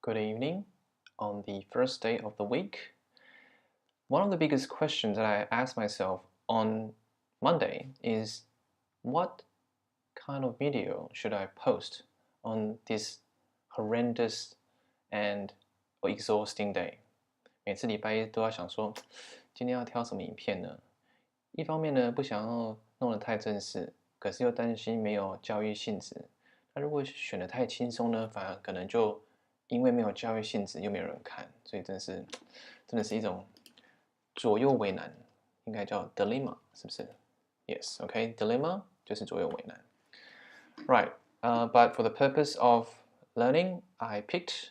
Good evening. On the first day of the week, one of the biggest questions that I asked myself on Monday is what kind of video should I post on this horrendous and exhausting day? 每次礼拜一都要想说，今天要挑什么影片呢？一方面呢，不想要弄得太正式，可是又担心没有教育性质。那如果选得太轻松呢，反而可能就因为没有教育性质，又没有人看，所以真的是一种左右为难，应该叫 dilemma，是不是 ？Yes, okay, dilemma 就是左右为难。Right, but for the purpose of learning, I picked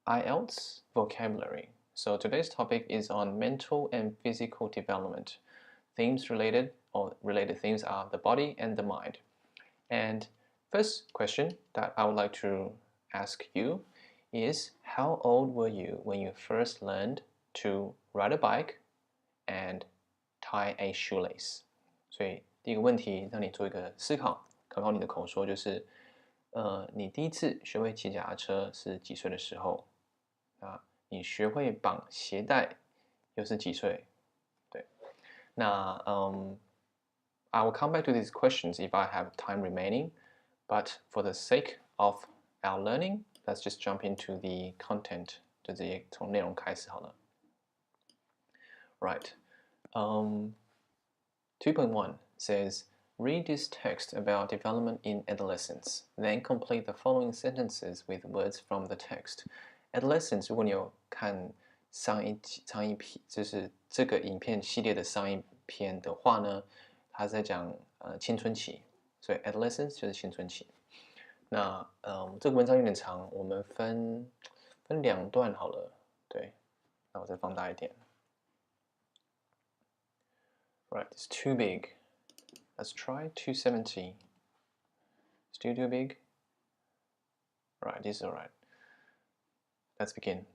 IELTS vocabulary. So today's topic is on mental and physical development. Themes related themes are the body and the mind. And first question that I would like to ask you is how old were you when you first learned to ride a bike and tie a shoelace? 所以第一个问题让你做一个思考，考考你的口说，就是你第一次学会骑脚踏车是几岁的时候？啊，你学会绑鞋带又是几岁？对，那I will come back to these questions if I have time remaining, but for the sake of our learning, let's just jump into the content. 就直接从内容开始好了。Right. 2.1 says, read this text about development in adolescence, then complete the following sentences with words from the text. Adolescence, 如果你有看上一篇，就是这个影片系列的上一篇的话呢，它在讲青春期，所以 adolescence 就是青春期。那这个文章有点长，我们分两段好了。对，那我再放大一点。Right, it's too big. Let's try 270. Still too big? Right, this is alright. Let's begin.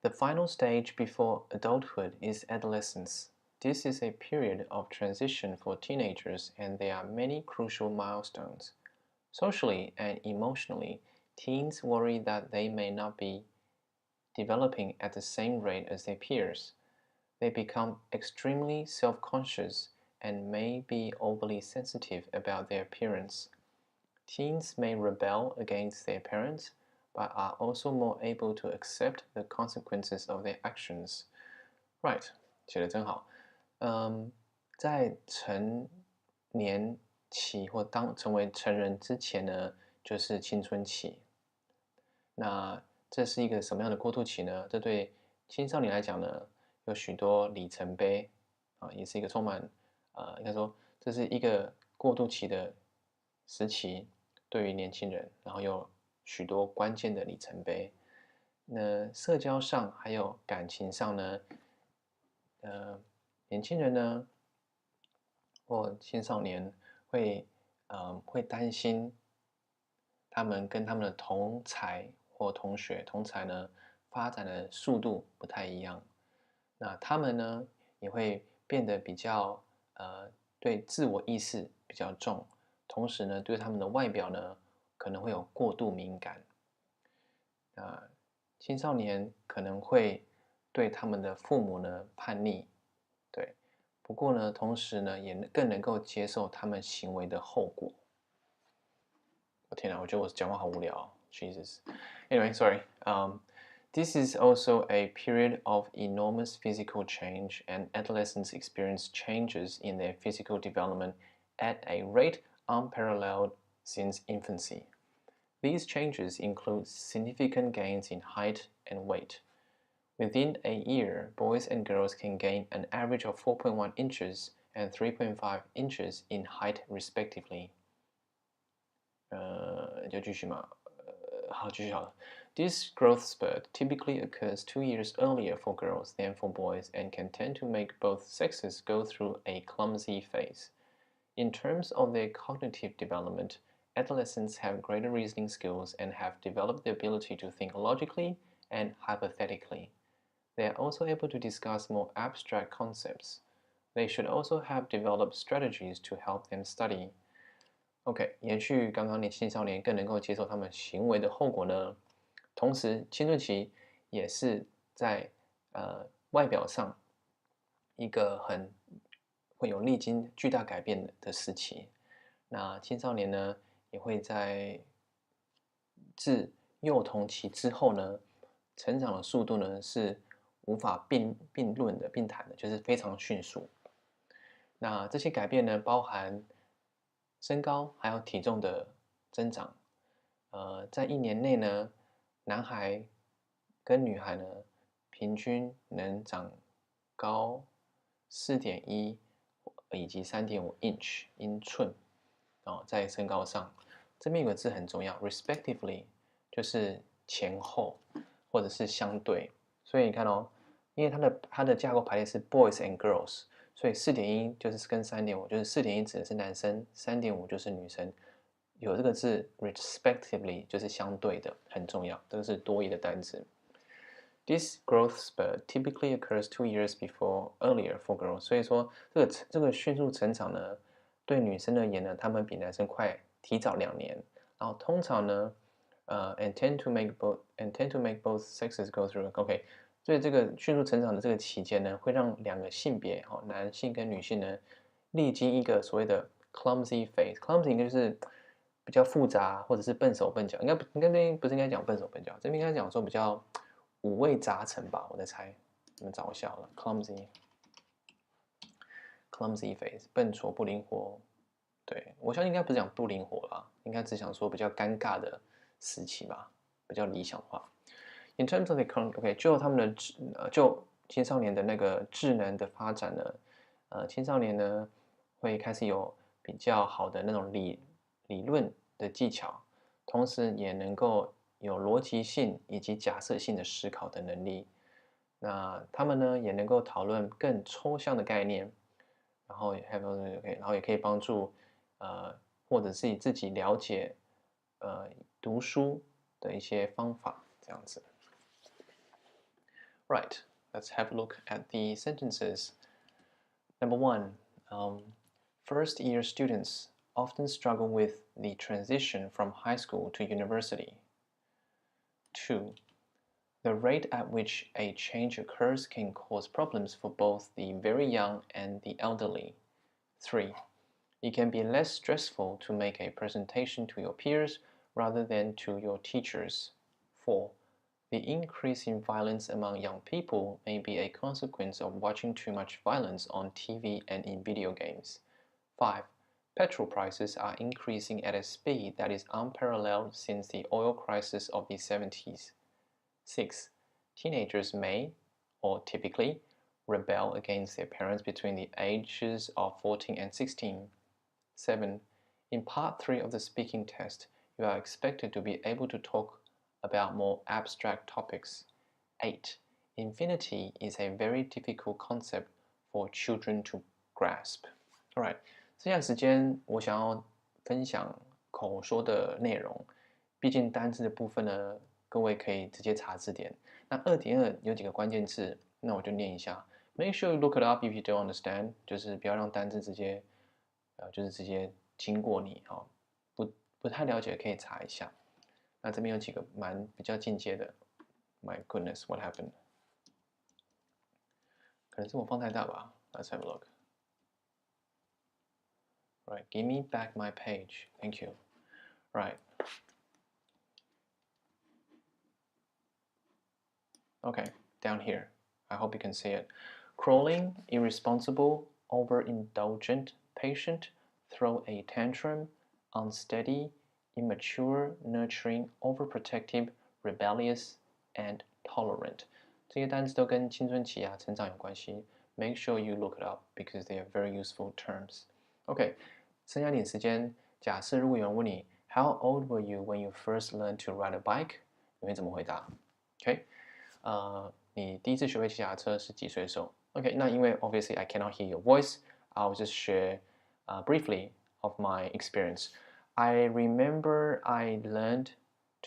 The final stage before adulthood is adolescence. This is a period of transition for teenagers, and there are many crucial milestones. Socially and emotionally, teens worry that they may not be developing at the same rate as their peers. They become extremely self-conscious and may be overly sensitive about their appearance. Teens may rebel against their parents, but are also more able to accept the consequences of their actions. Right, 写得真好。在成年期或成为成人之前呢，就是青春期。那这是一个什么样的过渡期呢？这对青少年来讲呢，有许多里程碑啊，也是一个充满应该说这是一个过渡期的时期，对于年轻人，然后有许多关键的里程碑。那社交上还有感情上呢，年轻人呢或青少年会担心他们跟他们的同才或同学同才呢发展的速度不太一样，那他们呢也会变得比较对自我意识比较重，同时呢对他们的外表呢可能会有过度敏感。青少年可能会对他们的父母呢叛逆，对，不过呢同时呢也更能够接受他们行为的后果。我天哪，我觉得我讲话好无聊。Jesus. Anyway, sorry. This is also a period of enormous physical change, and adolescents experience changes in their physical development at a rate unparalleled since infancy. These changes include significant gains in height and weight. Within a year, boys and girls can gain an average of 4.1 inches and 3.5 inches in height respectively. 就继续嘛，好，继续好了。This growth spurt typically occurs 2 years earlier for girls than for boys and can tend to make both sexes go through a clumsy phase. In terms of their cognitive development, adolescents have greater reasoning skills and have developed the ability to think logically and hypothetically. They are also able to discuss more abstract concepts. They should also have developed strategies to help them study. OK，延续刚刚的青少年更能够接受他们行为的后果呢，同时青春期也是在外表上一个会有历经巨大改变的时期。那青少年呢，也会在自幼童期之后呢，成长的速度呢是无法并论的、并谈的，就是非常迅速。那这些改变呢，包含身高还有体重的增长。在1年内呢，男孩跟女孩呢，平均能长高4.1以及3.5 英寸在身高上。这边有个字很重要 ，respectively，就是前后或者是相对。所以你看哦，因为它的架构排列是 boys and girls，所以4.1就是跟3.5，就是4.1指的是男生，3.5就是女生。有这个字 respectively 就是相对的，很重要，这个是多义的单词。This growth spurt typically occurs 2 years earlier for girls。所以说，这个迅速成长呢，对女生而言呢，她们比男生提早2年。然后通常呢，and tend to make both sexes go through。OK，所以这个迅速成长的这个期间呢，会让2个性别，男性跟女性呢，历经一个所谓的 clumsy phase。clumsy 应该就是比较复杂，或者是笨手笨脚。应该不是应该讲笨手笨脚，这边应该讲说比较五味杂陈吧，我在猜。你们找一下好了 ，clumsy phase， 笨拙不灵活。对，我相信应该不是讲不灵活啦，应该只想说比较尴尬的时期吧，比较理想化。In terms of OK， 就他们的就青少年的那个智能的发展呢，青少年呢会开始有比较好的那种理论的技巧，同时也能够有逻辑性以及假设性的思考的能力。那他们呢也能够讨论更抽象的概念，然后也可以帮助或者是自己了解读书的一些方法，这样子。Right, let's have a look at the sentences. Number 1, first year students often struggle with the transition from high school to university. 2. The rate at which a change occurs can cause problems for both the very young and the elderly. 3. It can be less stressful to make a presentation to your peers rather than to your teachers. 4. The increase in violence among young people may be a consequence of watching too much violence on TV and in video games. 5. Petrol prices are increasing at a speed that is unparalleled since the oil crisis of the 70s. 6. Teenagers may, or typically, rebel against their parents between the ages of 14 and 16. 7. In part 3 of the speaking test, you are expected to be able to talk about more abstract topics. 8. Infinity is a very difficult concept for children to grasp. Alright, 剩下时间我想要分享口说的内容，毕竟单字的部分呢，各位可以直接查字典。那2.2有几个关键字，那我就念一下。Make sure you look it up if you don't understand， 就是不要让单字直接经过你不太了解可以查一下。那这边有几个比较进阶的。My goodness, what happened？ 可能是我放太大吧。Let's have a look. Right, give me back my page. Thank you. Right. Okay, down here. I hope you can see it. Crawling, irresponsible, overindulgent, patient, throw a tantrum, unsteady, immature, nurturing, overprotective, rebellious, and tolerant. 这些单词都跟青春期成长有关系。Make sure you look it up because they are very useful terms. OK， 剩下点时间。假设如果有人问你 How old were you when you first learned to ride a bike？ 你会怎么回答 ？OK， 你第一次学会骑脚踏车是几岁的时候 ？OK， 那因为 obviously I cannot hear your voice, I'll just share briefly of my experience. I remember I learned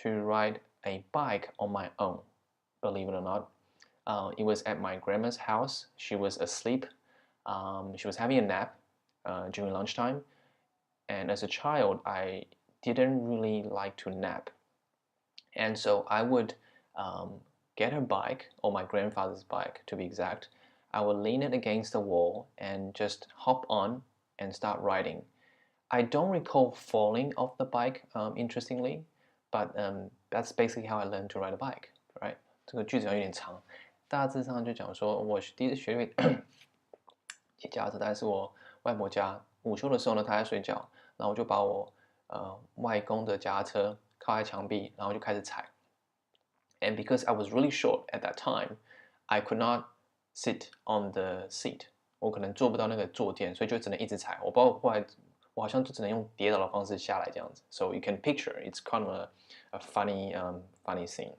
to ride a bike on my own, believe it or not. It was at my grandma's house. She was asleep. She was having a nap during lunchtime. And as a child, I didn't really like to nap. And so I would get a bike, or my grandfather's bike to be exact. I would lean it against the wall and just hop on and start riding. I don't recall falling off the bike, interestingly, but that's basically how I learned to ride a bike, right? 这个句子有点长，大致上就讲说，我第一次学会骑脚踏车，大概是我外婆家午休的时候呢，她在睡觉，然后我就把我外公的脚踏车靠在墙壁，然后就开始踩。And because I was really short at that time, I could not sit on the seat. 我可能坐不到那个坐垫，所以就只能一直踩。我不知道后来我好像就只能用跌倒的方式下来这样子。So you can picture it's kind of a funny funny scene.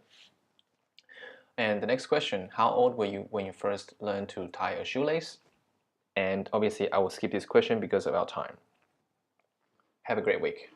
And the next question: How old were you when you first learned to tie a shoelace? And obviously, I will skip this question because of our time. Have a great week.